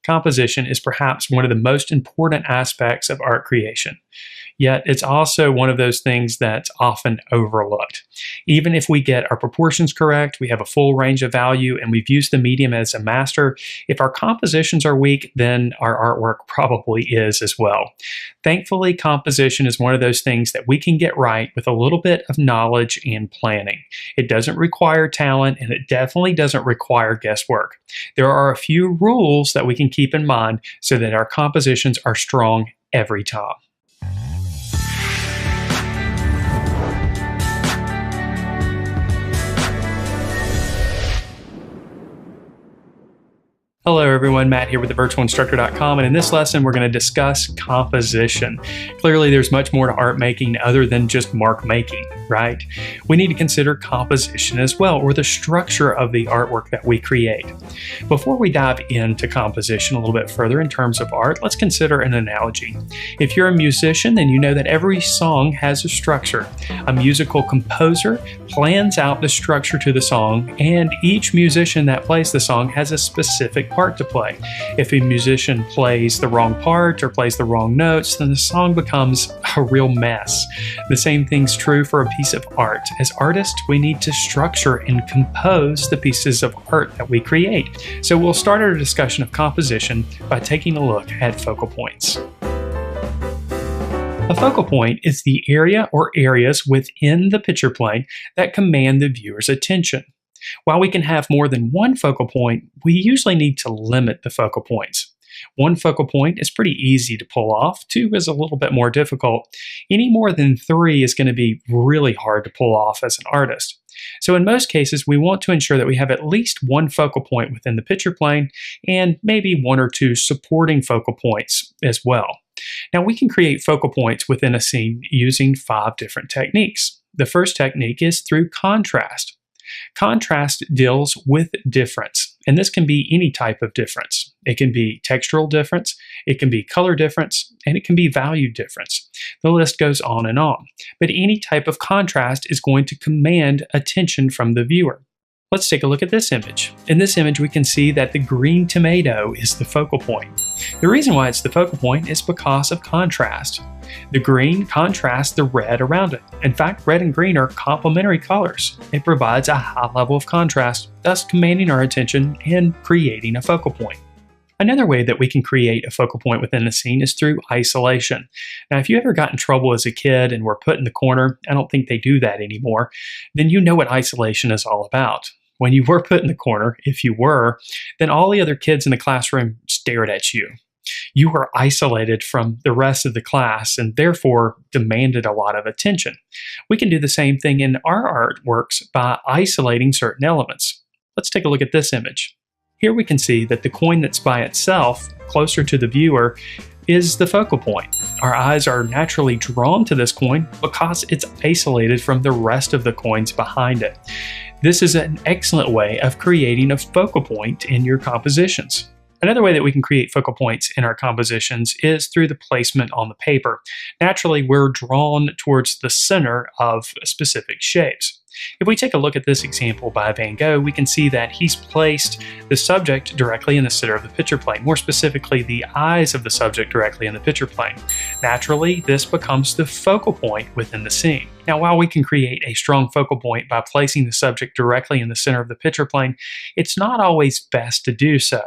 Composition is perhaps one of the most important aspects of art creation. Yet it's also one of those things that's often overlooked. Even if we get our proportions correct, we have a full range of value, and we've used the medium as a master, if our compositions are weak, then our artwork probably is as well. Thankfully, composition is one of those things that we can get right with a little bit of knowledge and planning. It doesn't require talent, and it definitely doesn't require guesswork. There are a few rules that we can keep in mind so that our compositions are strong every time. Hello everyone, Matt here with thevirtualinstructor.com, and in this lesson we're going to discuss composition. Clearly there's much more to art making other than just mark making, right? We need to consider composition as well, or the structure of the artwork that we create. Before we dive into composition a little bit further in terms of art, let's consider an analogy. If you're a musician, then you know that every song has a structure. A musical composer plans out the structure to the song, and each musician that plays the song has a specific part to play. If a musician plays the wrong part or plays the wrong notes, then the song becomes a real mess. The same thing's true for a piece of art. As artists, we need to structure and compose the pieces of art that we create. So we'll start our discussion of composition by taking a look at focal points. A focal point is the area or areas within the picture plane that command the viewer's attention. While we can have more than one focal point, we usually need to limit the focal points. One focal point is pretty easy to pull off. Two is a little bit more difficult. Any more than three is going to be really hard to pull off as an artist. So in most cases, we want to ensure that we have at least one focal point within the picture plane and maybe one or two supporting focal points as well. Now we can create focal points within a scene using 5 different techniques. The first technique is through contrast. Contrast deals with difference, and this can be any type of difference. It can be textural difference, it can be color difference, and it can be value difference. The list goes on and on, but any type of contrast is going to command attention from the viewer. Let's take a look at this image. In this image, we can see that the green tomato is the focal point. The reason why it's the focal point is because of contrast. The green contrasts the red around it. In fact, red and green are complementary colors. It provides a high level of contrast, thus commanding our attention and creating a focal point. Another way that we can create a focal point within a scene is through isolation. Now, if you ever got in trouble as a kid and were put in the corner, I don't think they do that anymore, then you know what isolation is all about. When you were put in the corner, if you were, then all the other kids in the classroom stared at you. You were isolated from the rest of the class and therefore demanded a lot of attention. We can do the same thing in our artworks by isolating certain elements. Let's take a look at this image. Here we can see that the coin that's by itself, closer to the viewer, is the focal point. Our eyes are naturally drawn to this coin because it's isolated from the rest of the coins behind it. This is an excellent way of creating a focal point in your compositions. Another way that we can create focal points in our compositions is through the placement on the paper. Naturally, we're drawn towards the center of specific shapes. If we take a look at this example by Van Gogh, we can see that he's placed the subject directly in the center of the picture plane, more specifically the eyes of the subject directly in the picture plane. Naturally, this becomes the focal point within the scene. Now, while we can create a strong focal point by placing the subject directly in the center of the picture plane, it's not always best to do so.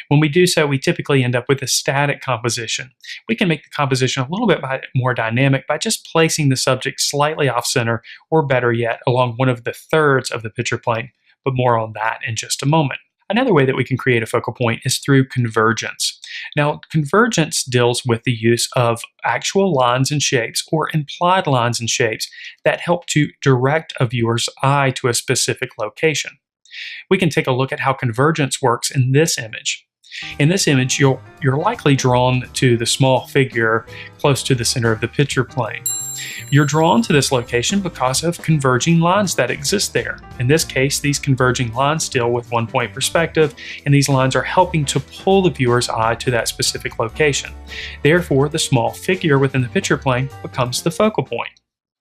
When we do so, we typically end up with a static composition. We can make the composition a little bit more dynamic by just placing the subject slightly off center, or better yet, along one of the thirds of the picture plane, but more on that in just a moment. Another way that we can create a focal point is through convergence. Now, convergence deals with the use of actual lines and shapes or implied lines and shapes that help to direct a viewer's eye to a specific location. We can take a look at how convergence works in this image. In this image, you're likely drawn to the small figure close to the center of the picture plane. You're drawn to this location because of converging lines that exist there. In this case, these converging lines deal with one-point perspective, and these lines are helping to pull the viewer's eye to that specific location. Therefore, the small figure within the picture plane becomes the focal point.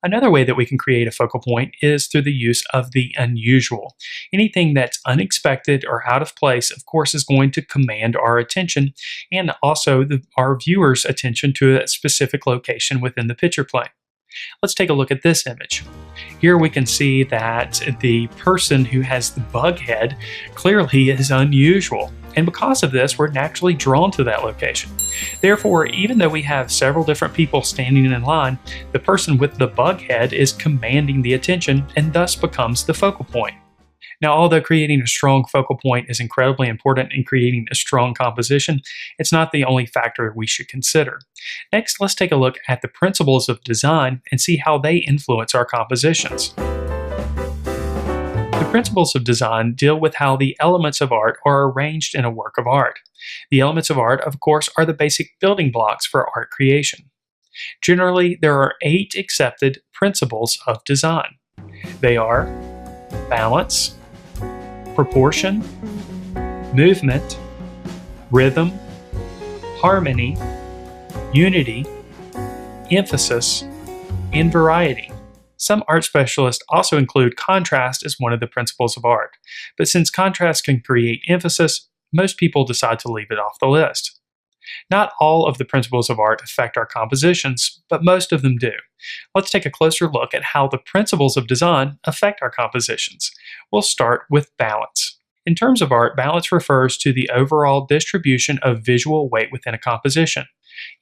Another way that we can create a focal point is through the use of the unusual. Anything that's unexpected or out of place, of course, is going to command our attention and also our viewers' attention to a specific location within the picture plane. Let's take a look at this image. Here we can see that the person who has the bug head clearly is unusual, and because of this, we're naturally drawn to that location. Therefore, even though we have several different people standing in line, the person with the bug head is commanding the attention and thus becomes the focal point. Now, although creating a strong focal point is incredibly important in creating a strong composition, it's not the only factor we should consider. Next, let's take a look at the principles of design and see how they influence our compositions. The principles of design deal with how the elements of art are arranged in a work of art. The elements of art, of course, are the basic building blocks for art creation. Generally, there are 8 accepted principles of design. They are balance, proportion, movement, rhythm, harmony, unity, emphasis, and variety. Some art specialists also include contrast as one of the principles of art, but since contrast can create emphasis, most people decide to leave it off the list. Not all of the principles of art affect our compositions, but most of them do. Let's take a closer look at how the principles of design affect our compositions. We'll start with balance. In terms of art, balance refers to the overall distribution of visual weight within a composition.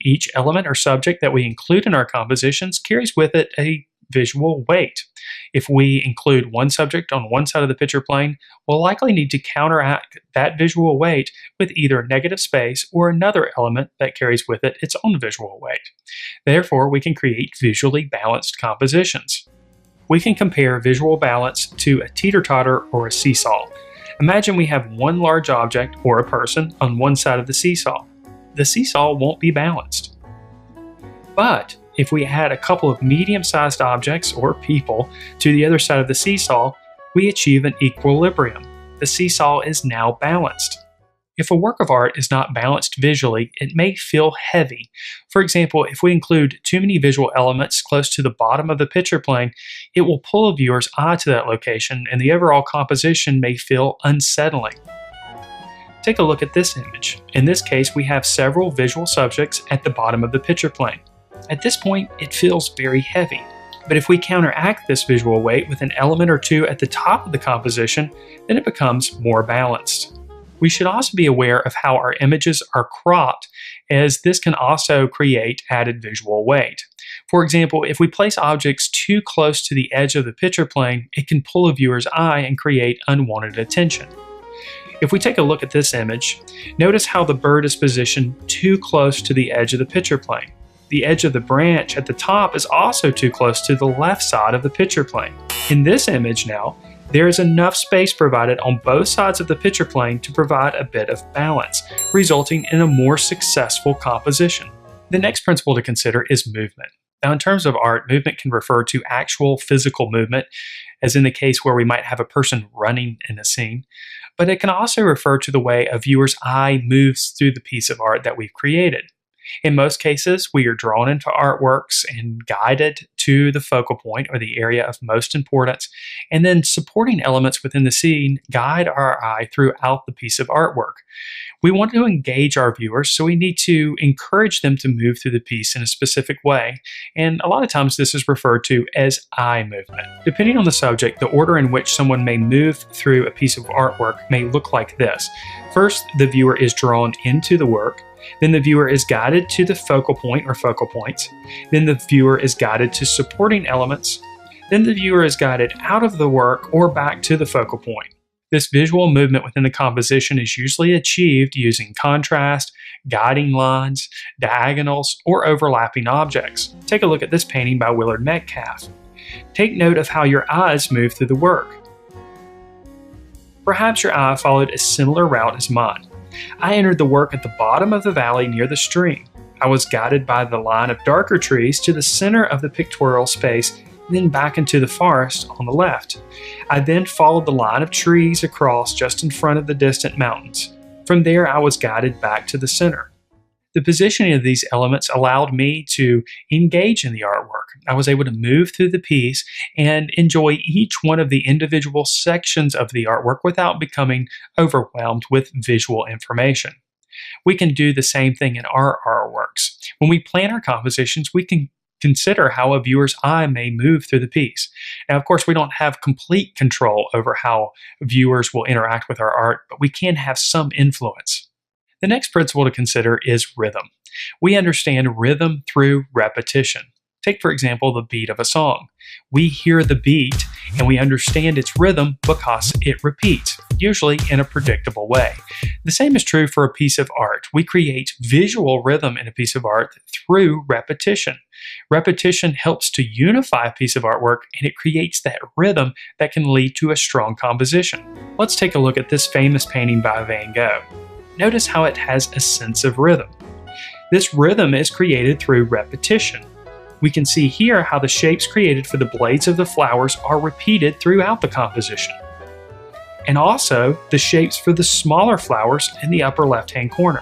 Each element or subject that we include in our compositions carries with it a visual weight. If we include one subject on one side of the picture plane, we'll likely need to counteract that visual weight with either negative space or another element that carries with it its own visual weight. Therefore, we can create visually balanced compositions. We can compare visual balance to a teeter-totter or a seesaw. Imagine we have one large object or a person on one side of the seesaw. The seesaw won't be balanced. But if we add a couple of medium-sized objects or people to the other side of the seesaw, we achieve an equilibrium. The seesaw is now balanced. If a work of art is not balanced visually, it may feel heavy. For example, if we include too many visual elements close to the bottom of the picture plane, it will pull a viewer's eye to that location, and the overall composition may feel unsettling. Take a look at this image. In this case, we have several visual subjects at the bottom of the picture plane. At this point, it feels very heavy. But if we counteract this visual weight with an element or two at the top of the composition, then it becomes more balanced. We should also be aware of how our images are cropped, as this can also create added visual weight. For example, if we place objects too close to the edge of the picture plane, it can pull a viewer's eye and create unwanted attention. If we take a look at this image, notice how the bird is positioned too close to the edge of the picture plane. The edge of the branch at the top is also too close to the left side of the picture plane. In this image now, there is enough space provided on both sides of the picture plane to provide a bit of balance, resulting in a more successful composition. The next principle to consider is movement. Now, in terms of art, movement can refer to actual physical movement, as in the case where we might have a person running in a scene, but it can also refer to the way a viewer's eye moves through the piece of art that we've created. In most cases, we are drawn into artworks and guided to the focal point or the area of most importance, and then supporting elements within the scene guide our eye throughout the piece of artwork. We want to engage our viewers, so we need to encourage them to move through the piece in a specific way, and a lot of times this is referred to as eye movement. Depending on the subject, the order in which someone may move through a piece of artwork may look like this. First, the viewer is drawn into the work. Then the viewer is guided to the focal point or focal points. Then the viewer is guided to supporting elements. Then the viewer is guided out of the work or back to the focal point. This visual movement within the composition is usually achieved using contrast, guiding lines, diagonals, or overlapping objects. Take a look at this painting by Willard Metcalf. Take note of how your eyes move through the work. Perhaps your eye followed a similar route as mine. I entered the work at the bottom of the valley near the stream. I was guided by the line of darker trees to the center of the pictorial space, and then back into the forest on the left. I then followed the line of trees across just in front of the distant mountains. From there, I was guided back to the center. The positioning of these elements allowed me to engage in the artwork. I was able to move through the piece and enjoy each one of the individual sections of the artwork without becoming overwhelmed with visual information. We can do the same thing in our artworks. When we plan our compositions, we can consider how a viewer's eye may move through the piece. Now, of course, we don't have complete control over how viewers will interact with our art, but we can have some influence. The next principle to consider is rhythm. We understand rhythm through repetition. Take, for example, the beat of a song. We hear the beat and we understand its rhythm because it repeats, usually in a predictable way. The same is true for a piece of art. We create visual rhythm in a piece of art through repetition. Repetition helps to unify a piece of artwork, and it creates that rhythm that can lead to a strong composition. Let's take a look at this famous painting by Van Gogh. Notice how it has a sense of rhythm. This rhythm is created through repetition. We can see here how the shapes created for the blades of the flowers are repeated throughout the composition. And also the shapes for the smaller flowers in the upper left-hand corner.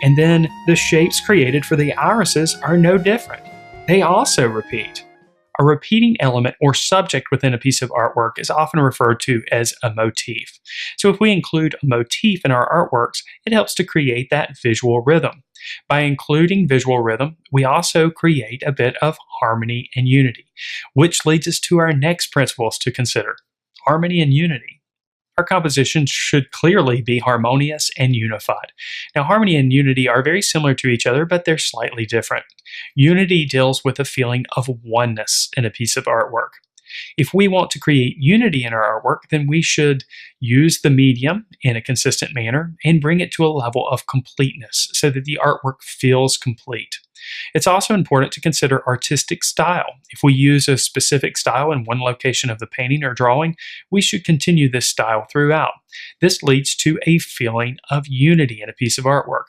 And then the shapes created for the irises are no different. They also repeat. A repeating element or subject within a piece of artwork is often referred to as a motif. So if we include a motif in our artworks, it helps to create that visual rhythm. By including visual rhythm, we also create a bit of harmony and unity, which leads us to our next principles to consider: harmony and unity. Our compositions should clearly be harmonious and unified. Now, harmony and unity are very similar to each other, but they're slightly different. Unity deals with a feeling of oneness in a piece of artwork. If we want to create unity in our artwork, then we should use the medium in a consistent manner and bring it to a level of completeness so that the artwork feels complete. It's also important to consider artistic style. If we use a specific style in one location of the painting or drawing, we should continue this style throughout. This leads to a feeling of unity in a piece of artwork.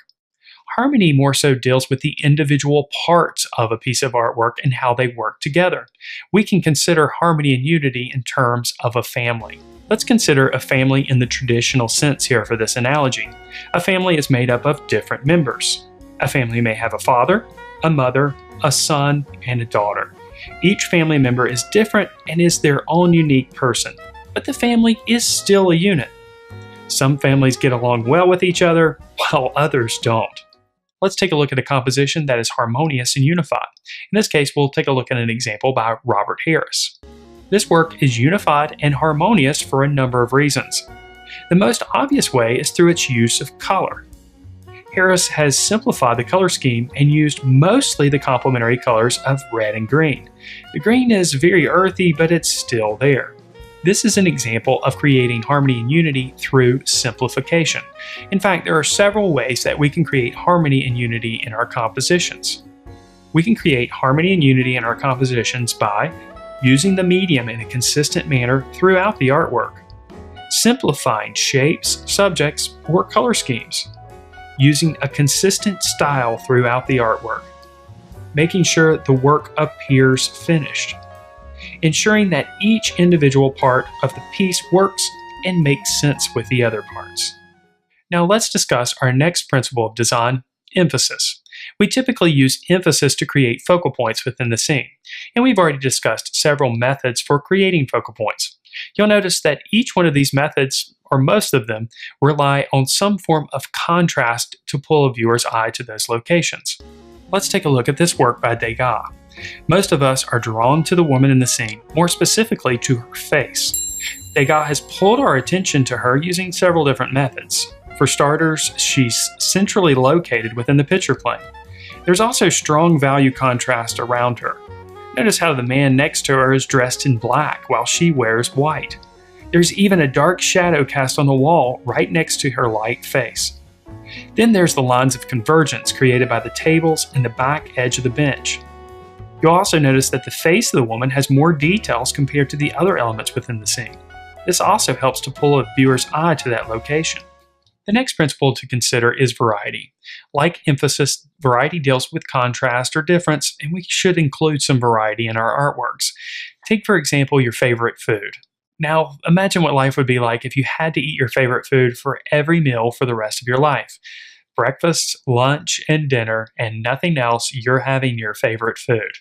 Harmony more so deals with the individual parts of a piece of artwork and how they work together. We can consider harmony and unity in terms of a family. Let's consider a family in the traditional sense here for this analogy. A family is made up of different members. A family may have a father, a mother, a son, and a daughter. Each family member is different and is their own unique person, but the family is still a unit. Some families get along well with each other, while others don't. Let's take a look at a composition that is harmonious and unified. In this case, we'll take a look at an example by Robert Harris. This work is unified and harmonious for a number of reasons. The most obvious way is through its use of color. Harris has simplified the color scheme and used mostly the complementary colors of red and green. The green is very earthy, but it's still there. This is an example of creating harmony and unity through simplification. In fact, there are several ways that we can create harmony and unity in our compositions. We can create harmony and unity in our compositions by using the medium in a consistent manner throughout the artwork, simplifying shapes, subjects, or color schemes, using a consistent style throughout the artwork, making sure the work appears finished, ensuring that each individual part of the piece works and makes sense with the other parts. Now let's discuss our next principle of design, emphasis. We typically use emphasis to create focal points within the scene, and we've already discussed several methods for creating focal points. You'll notice that each one of these methods, or most of them, rely on some form of contrast to pull a viewer's eye to those locations. Let's take a look at this work by Degas. Most of us are drawn to the woman in the scene, more specifically to her face. Degas has pulled our attention to her using several different methods. For starters, she's centrally located within the picture plane. There's also strong value contrast around her. Notice how the man next to her is dressed in black while she wears white. There's even a dark shadow cast on the wall right next to her light face. Then there's the lines of convergence created by the tables and the back edge of the bench. You'll also notice that the face of the woman has more details compared to the other elements within the scene. This also helps to pull a viewer's eye to that location. The next principle to consider is variety. Like emphasis, variety deals with contrast or difference, and we should include some variety in our artworks. Take, for example, your favorite food. Now, imagine what life would be like if you had to eat your favorite food for every meal for the rest of your life. breakfast, lunch, and dinner, and nothing else, you're having your favorite food.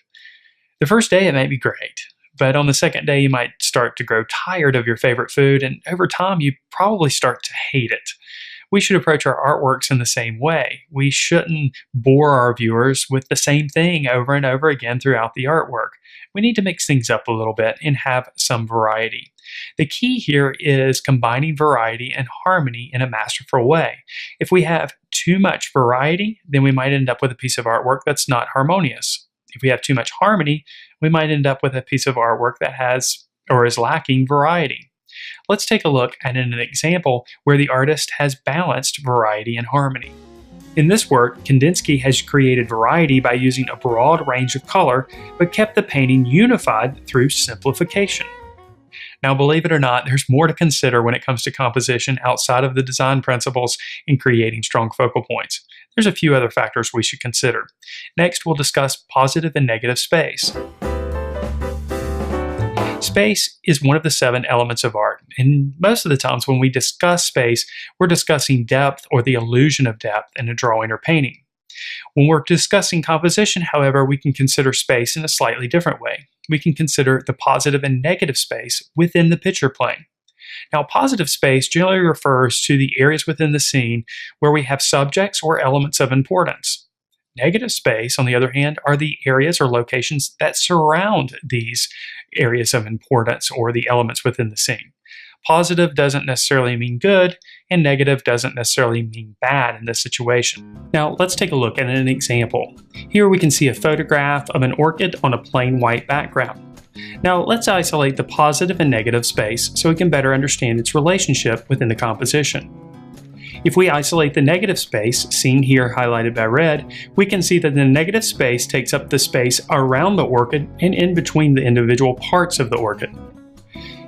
The first day it may be great, but on the second day you might start to grow tired of your favorite food, and over time you probably start to hate it. We should approach our artworks in the same way. We shouldn't bore our viewers with the same thing over and over again throughout the artwork. We need to mix things up a little bit and have some variety. The key here is combining variety and harmony in a masterful way. If we have too much variety, then we might end up with a piece of artwork that's not harmonious. If we have too much harmony, we might end up with a piece of artwork that has or is lacking variety. Let's take a look at an example where the artist has balanced variety and harmony. In this work, Kandinsky has created variety by using a broad range of color, but kept the painting unified through simplification. Now, believe it or not, there's more to consider when it comes to composition outside of the design principles in creating strong focal points. There's a few other factors we should consider. Next, we'll discuss positive and negative space. Space is one of the 7 elements of art, and most of the times when we discuss space, we're discussing depth or the illusion of depth in a drawing or painting. When we're discussing composition, however, we can consider space in a slightly different way. We can consider the positive and negative space within the picture plane. Now, positive space generally refers to the areas within the scene where we have subjects or elements of importance. Negative space, on the other hand, are the areas or locations that surround these areas of importance or the elements within the scene. Positive doesn't necessarily mean good, and negative doesn't necessarily mean bad in this situation. Now, let's take a look at an example. Here we can see a photograph of an orchid on a plain white background. Now, let's isolate the positive and negative space so we can better understand its relationship within the composition. If we isolate the negative space, seen here highlighted by red, we can see that the negative space takes up the space around the orchid and in between the individual parts of the orchid.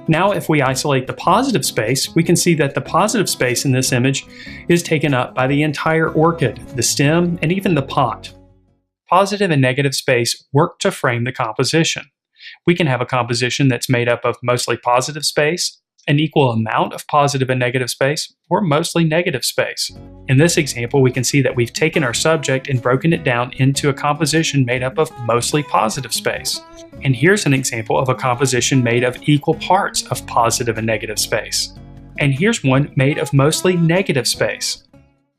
Now, if we isolate the positive space, we can see that the positive space in this image is taken up by the entire orchid, the stem, and even the pot. Positive and negative space work to frame the composition. We can have a composition that's made up of mostly positive space, an equal amount of positive and negative space, or mostly negative space. In this example, we can see that we've taken our subject and broken it down into a composition made up of mostly positive space. And here's an example of a composition made of equal parts of positive and negative space. And here's one made of mostly negative space.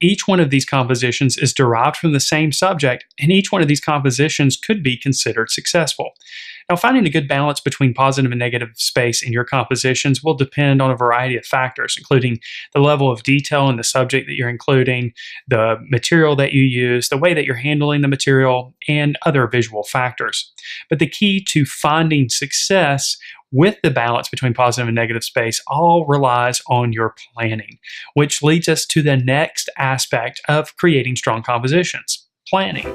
Each one of these compositions is derived from the same subject, and each one of these compositions could be considered successful. Now, finding a good balance between positive and negative space in your compositions will depend on a variety of factors, including the level of detail in the subject that you're including, the material that you use, the way that you're handling the material, and other visual factors. But the key to finding success with the balance between positive and negative space all relies on your planning, which leads us to the next aspect of creating strong compositions: planning.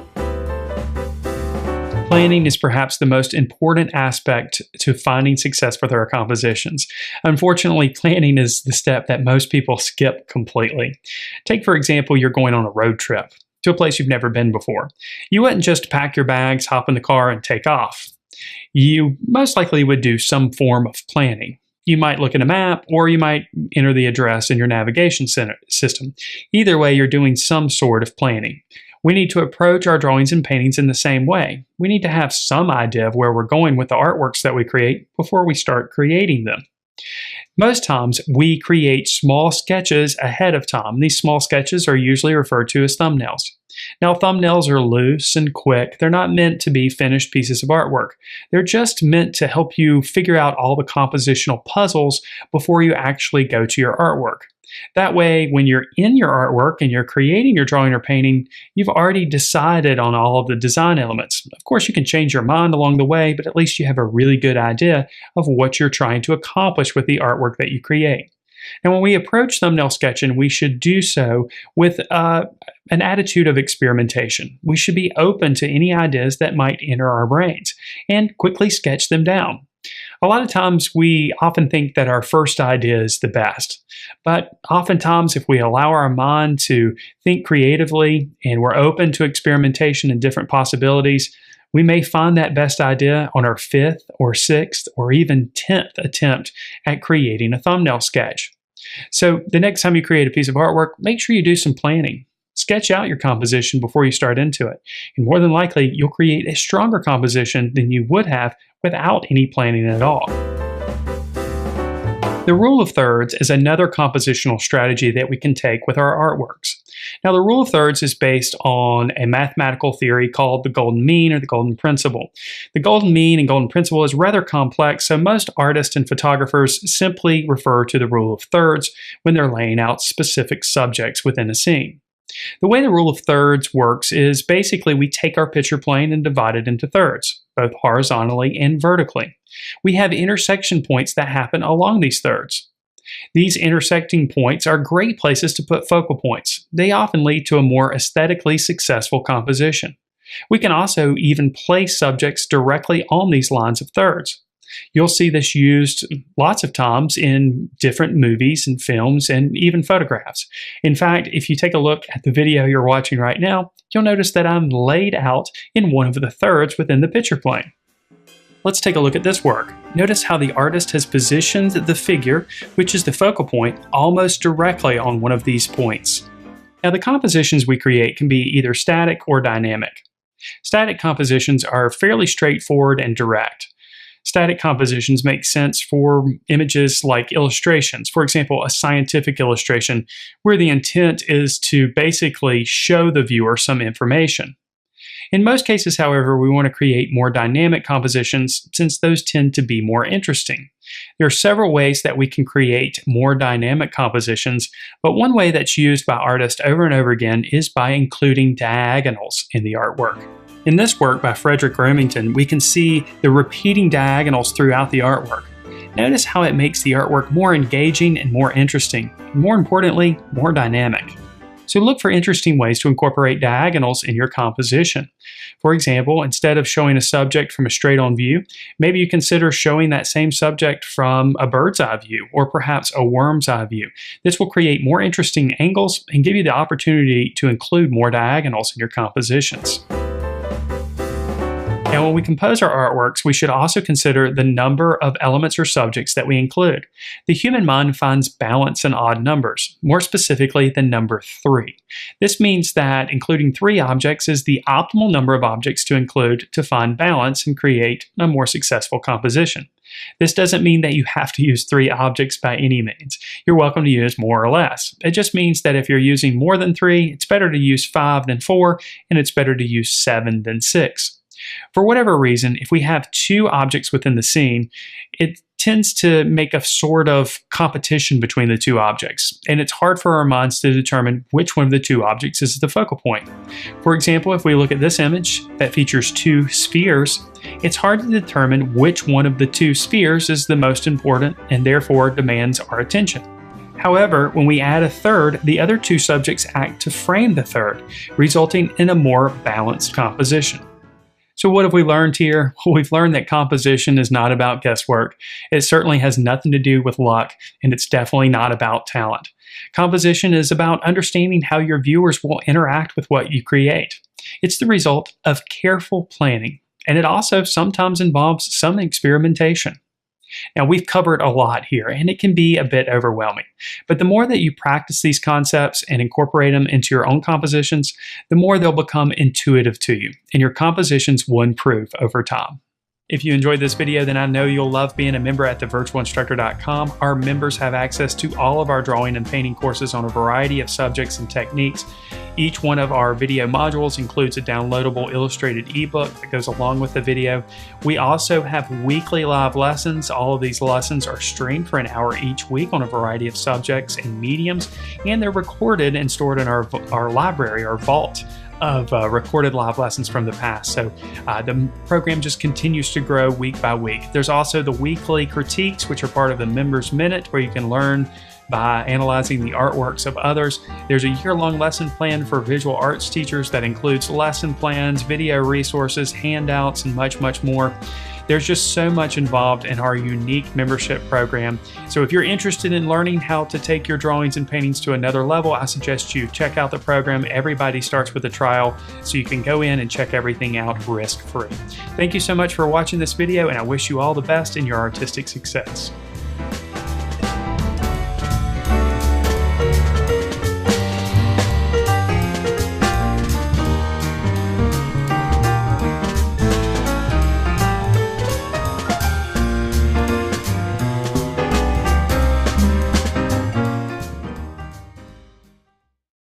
Planning is perhaps the most important aspect to finding success with our compositions. Unfortunately, planning is the step that most people skip completely. Take, for example, you're going on a road trip to a place you've never been before. You wouldn't just pack your bags, hop in the car, and take off. You most likely would do some form of planning. You might look at a map, or you might enter the address in your navigation system. Either way, you're doing some sort of planning. We need to approach our drawings and paintings in the same way. We need to have some idea of where we're going with the artworks that we create before we start creating them. Most times, we create small sketches ahead of time. These small sketches are usually referred to as thumbnails. Now, thumbnails are loose and quick. They're not meant to be finished pieces of artwork. They're just meant to help you figure out all the compositional puzzles before you actually go to your artwork. That way, when you're in your artwork and you're creating your drawing or painting, you've already decided on all of the design elements. Of course, you can change your mind along the way, but at least you have a really good idea of what you're trying to accomplish with the artwork that you create. And when we approach thumbnail sketching, we should do so with an attitude of experimentation. We should be open to any ideas that might enter our brains and quickly sketch them down. A lot of times we often think that our first idea is the best, but oftentimes if we allow our mind to think creatively and we're open to experimentation and different possibilities, we may find that best idea on our 5th or 6th or even 10th attempt at creating a thumbnail sketch. So the next time you create a piece of artwork, make sure you do some planning. sketch out your composition before you start into it, and more than likely, you'll create a stronger composition than you would have without any planning at all. The rule of thirds is another compositional strategy that we can take with our artworks. Now, the rule of thirds is based on a mathematical theory called the golden mean or the golden principle. The golden mean and golden principle is rather complex, so most artists and photographers simply refer to the rule of thirds when they're laying out specific subjects within a scene. The way the rule of thirds works is basically we take our picture plane and divide it into thirds, both horizontally and vertically. We have intersection points that happen along these thirds. These intersecting points are great places to put focal points. They often lead to a more aesthetically successful composition. We can also even place subjects directly on these lines of thirds. You'll see this used lots of times in different movies and films and even photographs. In fact, if you take a look at the video you're watching right now, you'll notice that I'm laid out in one of the thirds within the picture plane. Let's take a look at this work. Notice how the artist has positioned the figure, which is the focal point, almost directly on one of these points. Now, the compositions we create can be either static or dynamic. Static compositions are fairly straightforward and direct. Static compositions make sense for images like illustrations. For example, a scientific illustration where the intent is to basically show the viewer some information. In most cases, however, we want to create more dynamic compositions since those tend to be more interesting. There are several ways that we can create more dynamic compositions, but one way that's used by artists over and over again is by including diagonals in the artwork. In this work by Frederick Remington, we can see the repeating diagonals throughout the artwork. Notice how it makes the artwork more engaging and more interesting, and more importantly, more dynamic. So look for interesting ways to incorporate diagonals in your composition. For example, instead of showing a subject from a straight-on view, maybe you consider showing that same subject from a bird's eye view or perhaps a worm's eye view. This will create more interesting angles and give you the opportunity to include more diagonals in your compositions. Now, when we compose our artworks, we should also consider the number of elements or subjects that we include. The human mind finds balance in odd numbers, more specifically the number 3. This means that including 3 objects is the optimal number of objects to include to find balance and create a more successful composition. This doesn't mean that you have to use 3 objects by any means. You're welcome to use more or less. It just means that if you're using more than 3, it's better to use 5 than 4, and it's better to use 7 than 6. For whatever reason, if we have 2 objects within the scene, it tends to make a sort of competition between the 2 objects, and it's hard for our minds to determine which one of the 2 objects is the focal point. For example, if we look at this image that features 2 spheres, it's hard to determine which one of the 2 spheres is the most important and therefore demands our attention. However, when we add a third, the other 2 subjects act to frame the third, resulting in a more balanced composition. So what have we learned here? Well, we've learned that composition is not about guesswork. It certainly has nothing to do with luck, and it's definitely not about talent. Composition is about understanding how your viewers will interact with what you create. It's the result of careful planning, and it also sometimes involves some experimentation. Now, we've covered a lot here, and it can be a bit overwhelming. But the more that you practice these concepts and incorporate them into your own compositions, the more they'll become intuitive to you, and your compositions will improve over time. If you enjoyed this video, then I know you'll love being a member at thevirtualinstructor.com. Our members have access to all of our drawing and painting courses on a variety of subjects and techniques. Each one of our video modules includes a downloadable illustrated ebook that goes along with the video. We also have weekly live lessons. All of these lessons are streamed for an hour each week on a variety of subjects and mediums, and they're recorded and stored in our library, our vault of recorded live lessons from the past. So the program just continues to grow week by week. There's also the weekly critiques, which are part of the Members Minute, where you can learn by analyzing the artworks of others. There's a year-long lesson plan for visual arts teachers that includes lesson plans, video resources, handouts, and much, much more. There's just so much involved in our unique membership program. So if you're interested in learning how to take your drawings and paintings to another level, I suggest you check out the program. Everybody starts with a trial, so you can go in and check everything out risk-free. Thank you so much for watching this video, and I wish you all the best in your artistic success.